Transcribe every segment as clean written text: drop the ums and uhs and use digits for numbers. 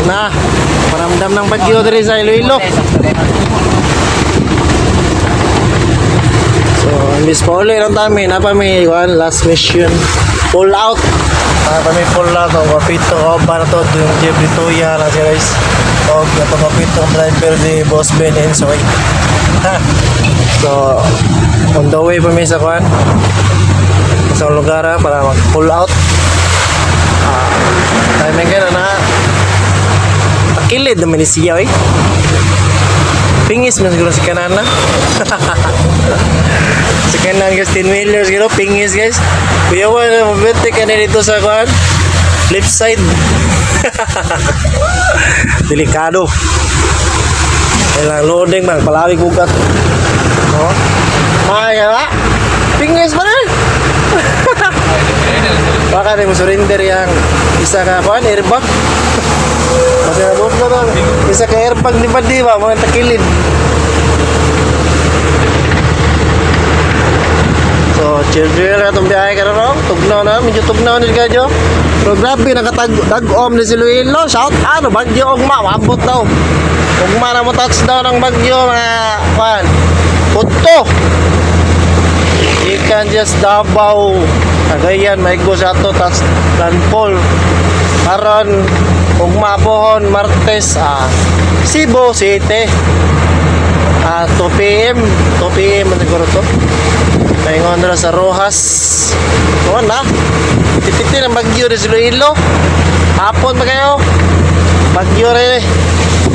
na. Paramdam ng bagyo diri sa Iloilo. So, imbis pa uli lang tayo. Napa may last mission. Pull out. Napa may pull out. Ang kapito ko para to. Yung jeep dito yan lang siya guys. O, itong kapito ang driver ni Boss Ben Ensoy. So, on the way pa may sa kuhan. Sa lugar para mag-pull out. Tayo may gano'n na. Pakilid naman ni siya eh. Pingis man siguro si kanan na. Si kanan guys, 10 million siguro. Pingis guys. Kuya mo na mabete ka na dito sa kuhan. Flip side. Delikado. Kailang loading bang. Palawig bukat. Oh. Maya ba? Pingis pa rin. Baka rin mo surrender yung isa ka kuhan, airbag. Kasi nabot mo lang. Isa ka airbag di ba? Mga takilid. So, chill-chill na itong biyahe ka na rin. Tugnaw na. Medyo tugnaw na kadyo. Pero grabe, nakatag-om na si Iloilo. Shout out. Bagyo ugma. Mabot daw. Ugma na mo touchdown ng bagyo. Mga kuhan. Puto. You can just Davao. Cagayan, Maigo sa ato. Touch landfall. Karon ugma pohon Martes Cebu City 2 PM man siguro to paingon na sa Rojas kuwan na tititi ng bagyo rin sa Iloilo hapon pa kayo bagyo rin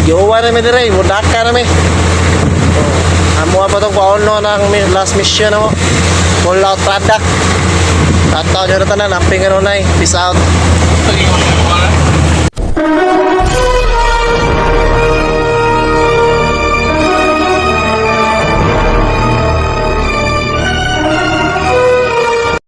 giuwa na may dire mudaka na may amo pa itong pauno ng last mission mo pull out product tataw nyo na tanan amping ano na peace out.